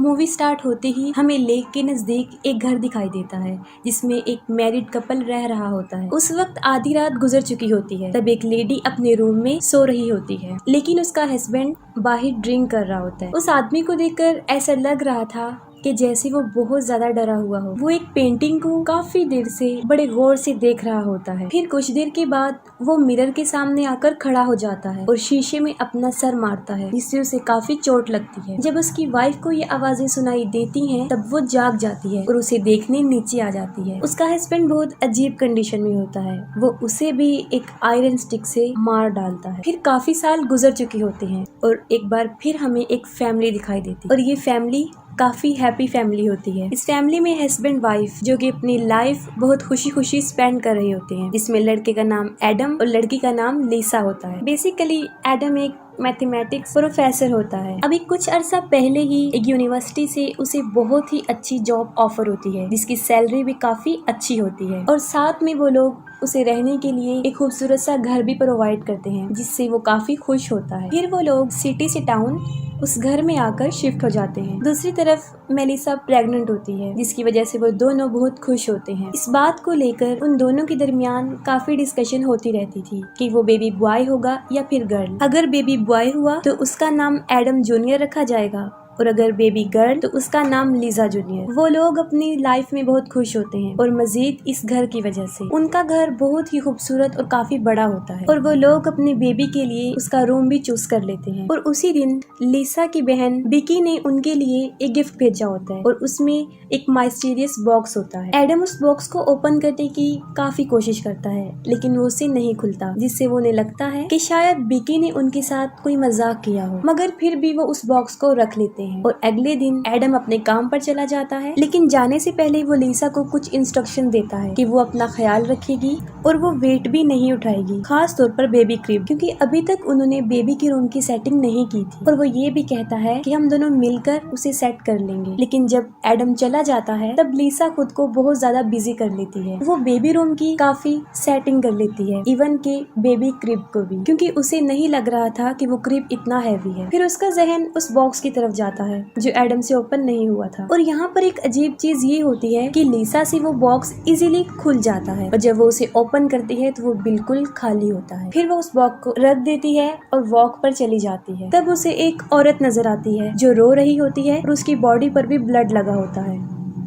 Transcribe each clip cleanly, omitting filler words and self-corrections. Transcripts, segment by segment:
Movie start होते ही हमें lake के नजदीक एक घर दिखाई देता है जिसमें एक मैरिड कपल रह रहा होता है। उस वक्त आधी रात गुजर चुकी होती है। तब एक लेडी अपने रूम में सो रही होती है, लेकिन उसका हस्बैंड बाहर ड्रिंक कर रहा होता है। उस आदमी को देखकर ऐसा लग रहा था कि जैसे वो बहुत ज्यादा डरा हुआ हो। वो एक पेंटिंग को काफी देर से बड़े गौर से देख रहा होता है। फिर कुछ देर के बाद वो मिरर के सामने आकर खड़ा हो जाता है और शीशे में अपना सर मारता है, जिससे उसे काफी चोट लगती है। जब उसकी वाइफ को ये आवाजें सुनाई देती हैं, तब वो जाग जाती है और उसे देखने नीचे आ जाती है। उसका हस्बैंड बहुत अजीब कंडीशन में होता है। वो उसे भी एक आयरन स्टिक से मार डालता है। फिर काफी साल गुजर चुके होते हैं और एक बार फिर हमें एक फैमिली दिखाई देती है और ये फैमिली काफी हैप्पी फैमिली होती है। इस फैमिली में हस्बैंड वाइफ जो कि अपनी लाइफ बहुत खुशी खुशी स्पेंड कर रहे होते हैं, जिसमें लड़के का नाम एडम और लड़की का नाम लिसा होता है। बेसिकली एडम एक मैथमेटिक्स प्रोफेसर होता है। अभी कुछ अरसा पहले ही एक यूनिवर्सिटी से उसे बहुत ही अच्छी जॉब ऑफर होती है, जिसकी सैलरी भी काफी अच्छी होती है और साथ में वो लोग उसे रहने के लिए एक खूबसूरत सा घर भी प्रोवाइड करते हैं, जिससे वो काफी खुश होता है। फिर वो लोग सिटी से टाउन उस घर में आकर शिफ्ट हो जाते हैं। दूसरी तरफ मेलिसा प्रेग्नेंट होती है, जिसकी वजह से वो दोनों बहुत खुश होते हैं। इस बात को लेकर उन दोनों के दरमियान काफी डिस्कशन होती रहती थी कि वो बेबी बॉय होगा या फिर गर्ल। अगर बेबी बॉय हुआ तो उसका नाम एडम जूनियर रखा जाएगा और अगर बेबी गर्ल तो उसका नाम लिजा जूनियर। वो लोग अपनी लाइफ में बहुत खुश होते हैं और मजीद इस घर की वजह से। उनका घर बहुत ही खूबसूरत और काफी बड़ा होता है और वो लोग अपने बेबी के लिए उसका रूम भी चूज कर लेते हैं। और उसी दिन लिसा की बहन बिकी ने उनके लिए एक गिफ्ट भेजा होता है और उसमें एक माइस्टीरियस बॉक्स होता है। एडम उस बॉक्स को ओपन करने की काफी कोशिश करता है, लेकिन वो उसे नहीं खुलता, जिससे वो उन्हें लगता है कि शायद बिकी ने उनके साथ कोई मजाक किया हो। मगर फिर भी वो उस बॉक्स को रख लेते हैं और अगले दिन एडम अपने काम पर चला जाता है। लेकिन जाने से पहले वो लिसा को कुछ इंस्ट्रक्शन देता है कि वो अपना ख्याल रखेगी और वो वेट भी नहीं उठाएगी, खास तौर पर बेबी क्रिब, क्योंकि अभी तक उन्होंने बेबी के रूम की सेटिंग नहीं की थी। और वो ये भी कहता है कि हम दोनों मिलकर उसे सेट कर लेंगे। लेकिन जब एडम चला जाता है तब लिसा खुद को बहुत ज्यादा बिजी कर लेती है। वो बेबी रूम की काफी सेटिंग कर लेती है, इवन के बेबी क्रिब को भी, क्योंकि उसे नहीं लग रहा था कि वो क्रिब इतना हैवी है। फिर उसका जहन उस बॉक्स की तरफ जाता है जो एडम से ओपन नहीं हुआ था। और यहाँ पर एक अजीब चीज ये होती है कि लिसा से वो बॉक्स इजीली खुल जाता है और जब वो उसे ओपन करती है तो वो बिल्कुल खाली होता है। फिर वो उस बॉक्स को रख देती है और वॉक पर चली जाती है। तब उसे एक औरत नजर आती है जो रो रही होती है और उसकी बॉडी पर भी ब्लड लगा होता है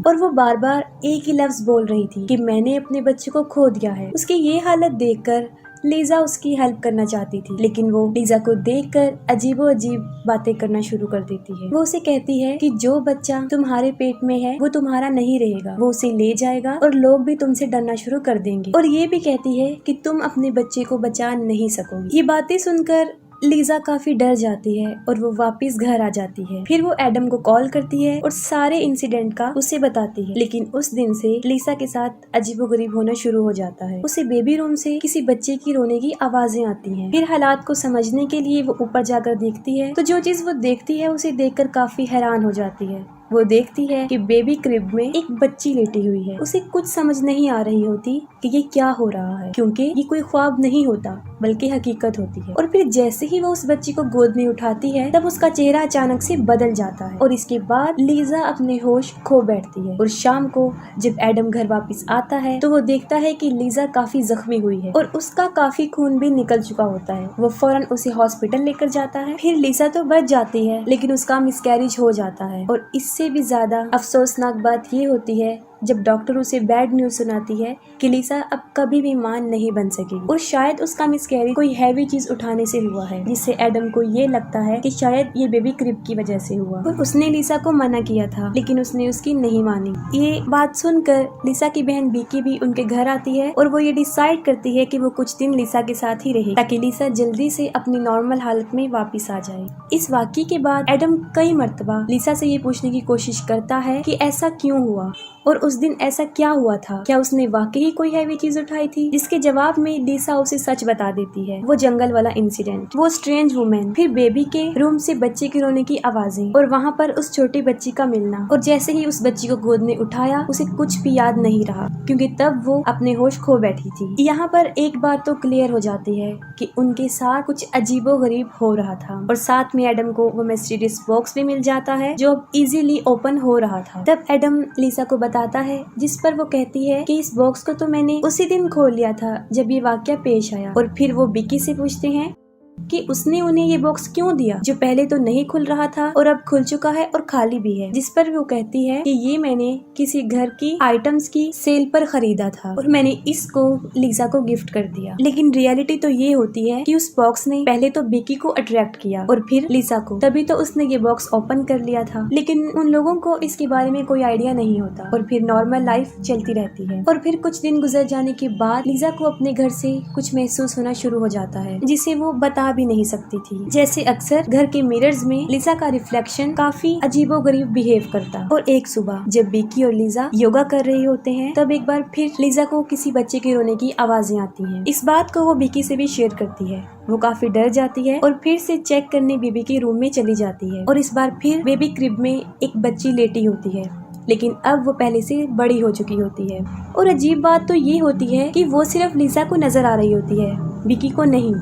और वो बार बार एक ही लफ्ज बोल रही थी कि मैंने अपने बच्चे को खो दिया है। उसकी ये हालत देखकर लिजा उसकी हेल्प करना चाहती थी, लेकिन वो लिजा को देखकर अजीबो अजीब बातें करना शुरू कर देती है। वो उसे कहती है कि जो बच्चा तुम्हारे पेट में है वो तुम्हारा नहीं रहेगा, वो उसे ले जाएगा और लोग भी तुमसे डरना शुरू कर देंगे। और ये भी कहती है कि तुम अपने बच्चे को बचा नहीं सकोगी। ये बातें सुनकर लिजा काफी डर जाती है और वो वापस घर आ जाती है। फिर वो एडम को कॉल करती है और सारे इंसिडेंट का उसे बताती है। लेकिन उस दिन से लिसा के साथ अजीबोगरीब होना शुरू हो जाता है। उसे बेबी रूम से किसी बच्चे की रोने की आवाजें आती हैं। फिर हालात को समझने के लिए वो ऊपर जाकर देखती है, तो जो चीज वो देखती है उसे देखकर काफी हैरान हो जाती है। वो देखती है कि बेबी क्रिब में एक बच्ची लेटी हुई है। उसे कुछ समझ नहीं आ रही होती कि ये क्या हो रहा है, क्योंकि ये कोई ख्वाब नहीं होता बल्कि हकीकत होती है। और फिर जैसे ही वो उस बच्ची को गोद में उठाती है तब उसका चेहरा अचानक से बदल जाता है और इसके बाद लिजा अपने होश खो बैठती है। और शाम को जब एडम घर वापस आता है तो वो देखता है कि लिजा काफी जख्मी हुई है और उसका काफी खून भी निकल चुका होता है। वो फौरन उसे हॉस्पिटल लेकर जाता है। फिर लिजा तो बच जाती है, लेकिन उसका मिसकैरेज हो जाता है। और इससे भी ज्यादा अफसोसनाक बात ये होती है जब डॉक्टर उसे बैड न्यूज सुनाती है कि लिसा अब कभी भी मां नहीं बन सकेगी और शायद उसका मिसकैरेज कोई हैवी चीज उठाने से हुआ है, जिससे एडम को ये लगता है कि शायद ये बेबी क्रिब की वजह से हुआ। और उसने लिसा को मना किया था, लेकिन उसने उसकी नहीं मानी। ये बात सुनकर लिसा की बहन बीकी भी उनके घर आती है और वो ये डिसाइड करती है कि वो कुछ दिन लिसा के साथ ही रहे ताकि लिसा जल्दी से अपनी नॉर्मल हालत में वापिस आ जाए। इस वाकये के बाद एडम कई मर्तबा लिसा से ये पूछने की कोशिश करता है कि ऐसा क्यों हुआ और उस दिन ऐसा क्या हुआ था, क्या उसने वाकई कोई हैवी चीज उठाई थी? जिसके जवाब में लिसा उसे सच बता देती है, वो जंगल वाला इंसिडेंट, वो स्ट्रेंज वुमेन, फिर बेबी के रूम से बच्चे के रोने की आवाजें और वहाँ पर उस छोटी बच्ची का मिलना। और जैसे ही उस बच्ची को गोद में उठाया उसे कुछ भी याद नहीं रहा, क्योंकि तब वो अपने होश खो बैठी थी। यहाँ पर एक बात तो क्लियर हो जाती है कि उनके साथ कुछ अजीबोगरीब हो रहा था, और साथ में एडम को वो मिस्टीरियस बॉक्स भी मिल जाता है जो अब इजीली ओपन हो रहा था। तब एडम लिसा को बताता है, जिस पर वो कहती है कि इस बॉक्स को तो मैंने उसी दिन खोल लिया था जब ये वाकया पेश आया। और फिर वो बिकी से पूछते हैं कि उसने उन्हें ये बॉक्स क्यों दिया जो पहले तो नहीं खुल रहा था और अब खुल चुका है और खाली भी है। जिस पर वो कहती है कि ये मैंने किसी घर की आइटम्स की सेल पर खरीदा था और मैंने इसको लिसा को गिफ्ट कर दिया। लेकिन रियलिटी तो ये होती है कि उस बॉक्स ने पहले तो बिकी को अट्रैक्ट किया और फिर लिसा को, तभी तो उसने ये बॉक्स ओपन कर लिया था। लेकिन उन लोगों को इसके बारे में कोई आइडिया नहीं होता और फिर नॉर्मल लाइफ चलती रहती है। और फिर कुछ दिन गुजर जाने के बाद लिसा को अपने घर से कुछ महसूस होना शुरू हो जाता है जिसे वो बता भी नहीं सकती थी। जैसे अक्सर घर के मिरर्स में लिसा का रिफ्लेक्शन काफी अजीबोगरीब बिहेव करता। और एक सुबह जब बिकी और लिसा योगा कर रहे होते हैं तब एक बार फिर लिसा को किसी बच्चे के रोने की आवाजें आती हैं। इस बात को वो बिकी से भी शेयर करती है। वो काफी डर जाती है और फिर से चेक करने बेबी के रूम में चली जाती है। और इस बार फिर बेबी क्रिब में एक बच्ची लेटी होती है, लेकिन अब वो पहले से बड़ी हो चुकी होती है। और अजीब बात तो ये होती है कि वो सिर्फ लिसा को नजर आ रही होती है, बिकी को नहीं।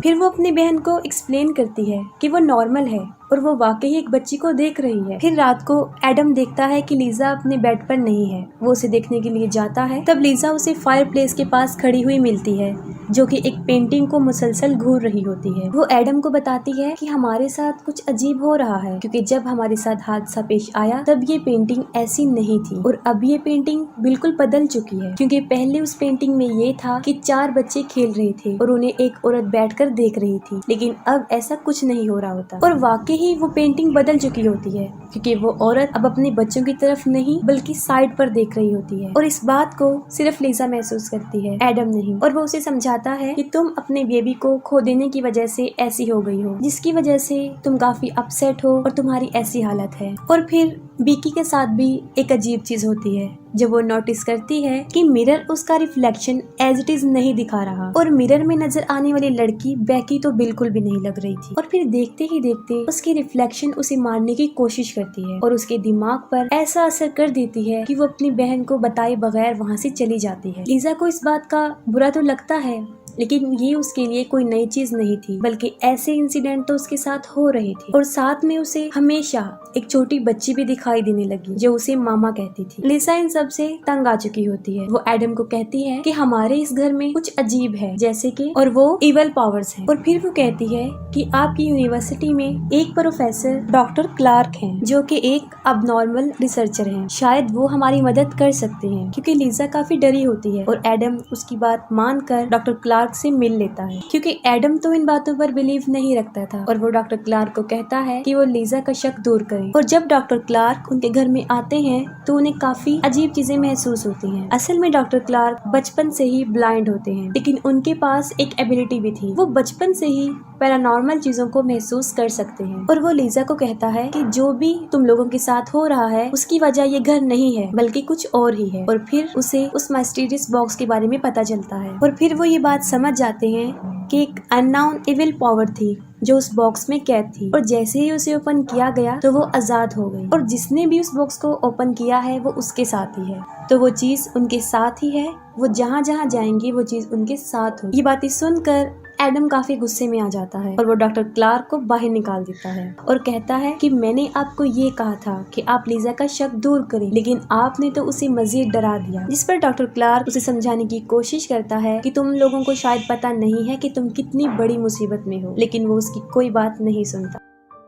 फिर वो अपनी बहन को एक्सप्लेन करती है कि वो नॉर्मल है और वो वाकई एक बच्ची को देख रही है। फिर रात को एडम देखता है कि लिसा अपने बेड पर नहीं है। वो उसे देखने के लिए जाता है। तब लिसा उसे फायर प्लेस के पास खड़ी हुई मिलती है जो कि एक पेंटिंग को मुसलसल घूर रही होती है। वो एडम को बताती है कि हमारे साथ कुछ अजीब हो रहा है, क्योंकि जब हमारे साथ हादसा पेश आया तब ये पेंटिंग ऐसी नहीं थी और अब ये पेंटिंग बिल्कुल बदल चुकी है। क्योंकि पहले उस पेंटिंग में ये था कि 4 बच्चे खेल रहे थे और उन्हें एक औरत बैठकर देख रही थी, लेकिन अब ऐसा कुछ नहीं हो रहा होता। और वाकई ही वो पेंटिंग बदल चुकी होती है, क्योंकि वो औरत अब अपने बच्चों की तरफ नहीं बल्कि साइड पर देख रही होती है। और इस बात को सिर्फ लिसा महसूस करती है, एडम नहीं। और वो उसे समझाता है कि तुम अपने बेबी को खो देने की वजह से ऐसी हो गई हो, जिसकी वजह से तुम काफी अपसेट हो और तुम्हारी ऐसी हालत है। और फिर बिकी के साथ भी एक अजीब चीज होती है जब वो नोटिस करती है कि मिरर उसका रिफ्लेक्शन एज इट इज नहीं दिखा रहा और मिरर में नजर आने वाली लड़की बेकी तो बिल्कुल भी नहीं लग रही थी। और फिर देखते ही देखते उसकी रिफ्लेक्शन उसे मारने की कोशिश करती है और उसके दिमाग पर ऐसा असर कर देती है कि वो अपनी बहन को बताए बगैर वहाँ से चली जाती है। लिसा को इस बात का बुरा तो लगता है, लेकिन ये उसके लिए कोई नई चीज नहीं थी, बल्कि ऐसे इंसिडेंट तो उसके साथ हो रहे थे। और साथ में उसे हमेशा एक छोटी बच्ची भी दिखाई देने लगी जो उसे मामा कहती थी। लिसा इन सब से तंग आ चुकी होती है। वो एडम को कहती है कि हमारे इस घर में कुछ अजीब है, जैसे कि और वो इवल पावर्स हैं। और फिर वो कहती है कि आपकी यूनिवर्सिटी में एक प्रोफेसर डॉक्टर क्लार्क हैं जो कि एक अबनॉर्मल रिसर्चर हैं। शायद वो हमारी मदद कर सकते हैं, क्योंकि लिसा काफी डरी होती है। और एडम उसकी बात मानकर डॉक्टर क्लार्क से मिल लेता है, क्योंकि एडम तो इन बातों पर बिलीव नहीं रखता था। और वो डॉक्टर क्लार्क को कहता है कि वो लिसा का शक दूर करे। और जब डॉक्टर क्लार्क उनके घर में आते हैं तो उन्हें काफी अजीब चीजें महसूस होती हैं। असल में डॉक्टर क्लार्क बचपन से ही ब्लाइंड होते हैं, लेकिन उनके पास एक एबिलिटी भी थी। वो बचपन से ही पैरानॉर्मल चीजों को महसूस कर सकते हैं। और वो लिसा को कहता है कि जो भी तुम लोगों के साथ हो रहा है उसकी वजह ये घर नहीं है बल्कि कुछ और ही है। और फिर उसे उस मिस्टीरियस बॉक्स के बारे में पता चलता है। और फिर वो ये बात समझ जाते हैं कि एक अननोन इविल पावर थी जो उस बॉक्स में कैद थी, और जैसे ही उसे ओपन किया गया तो वो आजाद हो गई। और जिसने भी उस बॉक्स को ओपन किया है वो उसके साथ ही है, तो वो चीज उनके साथ ही है। वो जहाँ जहाँ जाएंगे वो चीज उनके साथ हो। ये बातें सुनकर एडम काफी गुस्से में आ जाता है और वो डॉक्टर क्लार्क को बाहर निकाल देता है और कहता है कि मैंने आपको ये कहा था कि आप लिसा का शक दूर करें, लेकिन आपने तो उसे मजीद डरा दिया। जिस पर डॉक्टर क्लार्क उसे समझाने की कोशिश करता है कि तुम लोगों को शायद पता नहीं है कि तुम कितनी बड़ी मुसीबत में हो, लेकिन वो उसकी कोई बात नहीं सुनता।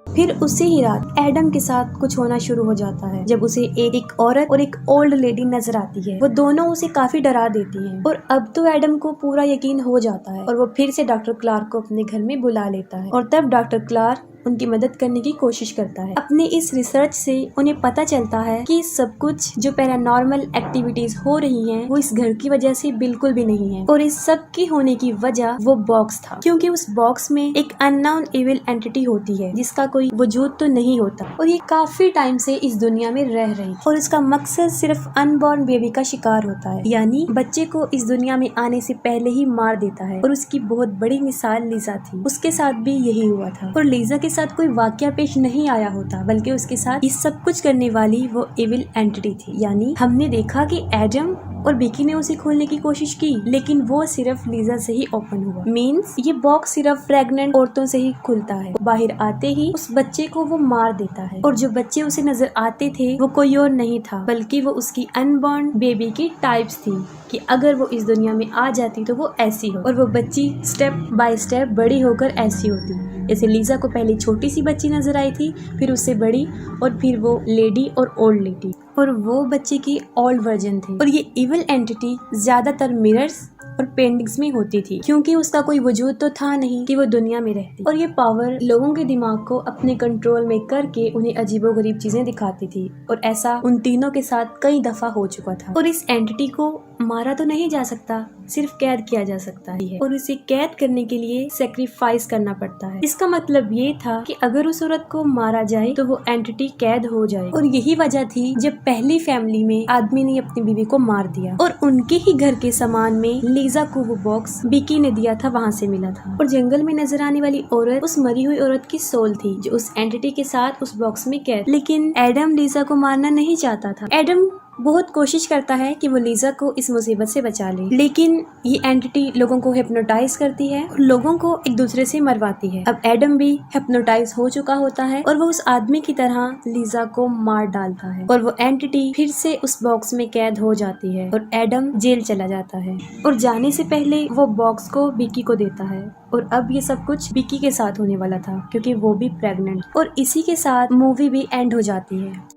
फिर उसी ही रात एडम के साथ कुछ होना शुरू हो जाता है जब उसे एक औरत और एक ओल्ड लेडी नजर आती है। वो दोनों उसे काफी डरा देती हैं और अब तो एडम को पूरा यकीन हो जाता है और वो फिर से डॉक्टर क्लार्क को अपने घर में बुला लेता है। और तब डॉक्टर क्लार्क उनकी मदद करने की कोशिश करता है। अपने इस रिसर्च से उन्हें पता चलता है कि सब कुछ जो पैरानॉर्मल एक्टिविटीज हो रही हैं वो इस घर की वजह से बिल्कुल भी नहीं है, और इस सब की होने की वजह वो बॉक्स था, क्योंकि उस बॉक्स में एक अननोन इविल एंटिटी होती है जिसका कोई वजूद तो नहीं होता, और ये काफी टाइम से इस दुनिया में रह रही थी, और इसका मकसद सिर्फ अनबॉर्न बेबी का शिकार होता है, यानी बच्चे को इस दुनिया में आने से पहले ही मार देता है। और उसकी बहुत बड़ी मिसाल लीजा थी, उसके साथ भी यही हुआ था, और लीजा के साथ कोई वाकया पेश नहीं आया होता, बल्कि उसके साथ ये सब कुछ करने वाली वो इविल एंटिटी थी। यानी हमने देखा कि एडम और बेकी ने उसे खोलने की कोशिश की, लेकिन वो सिर्फ लीजा से ही ओपन हुआ। मीन्स ये बॉक्स सिर्फ प्रेग्नेंट औरतों से ही खुलता है। बाहर आते ही उस बच्चे को वो मार देता है, और जो बच्चे उसे नजर आते थे वो कोई और नहीं था, बल्कि वो उसकी अनबॉर्न बेबी की टाइप्स थी कि अगर वो इस दुनिया में आ जाती तो वो ऐसी हो, और वो बच्ची स्टेप बाय स्टेप बड़ी होकर ऐसी होती। जैसे लीजा को पहले छोटी सी बच्ची नजर आई थी, फिर उससे बड़ी, और फिर वो लेडी और ओल्ड लेडी, और वो बच्चे की ओल्ड वर्जन थी। और ये इविल एंटिटी ज्यादातर मिरर्स और पेंटिंग्स में होती थी, क्योंकि उसका कोई वजूद तो था नहीं कि वो दुनिया में रहती, और ये पावर लोगों के दिमाग को अपने कंट्रोल में करके उन्हें अजीबोगरीब चीजें दिखाती थी, और ऐसा उन तीनों के साथ कई दफा हो चुका था। और इस एंटिटी को मारा तो नहीं जा सकता, सिर्फ कैद किया जा सकता है, और इसे कैद करने के लिए सेक्रीफाइस करना पड़ता है। इसका मतलब ये था कि अगर उस औरत को मारा जाए तो वो एंटिटी कैद हो जाए, और यही वजह थी जब पहली फैमिली में आदमी ने अपनी बीवी को मार दिया, और उनके ही घर के सामान में लीजा को वो बॉक्स बिकी ने दिया था, वहाँ से मिला था। और जंगल में नजर आने वाली औरत उस मरी हुई औरत की सोल थी, जो उस एंटिटी के साथ उस बॉक्स में कैद। लेकिन एडम लीजा को मारना नहीं चाहता था। एडम बहुत कोशिश करता है कि वो लीजा को इस मुसीबत से बचा ले, लेकिन ये एंटिटी लोगों को हिप्नोटाइज करती है और लोगों को एक दूसरे से मरवाती है। अब एडम भी हिप्नोटाइज हो चुका होता है, और वो उस आदमी की तरह लीजा को मार डालता है, और वो एंटिटी फिर से उस बॉक्स में कैद हो जाती है, और एडम जेल चला जाता है। और जाने से पहले वो बॉक्स को बिकी को देता है, और अब ये सब कुछ बिकी के साथ होने वाला था, क्योंकि वो भी प्रेग्नेंट। और इसी के साथ मूवी भी एंड हो जाती है।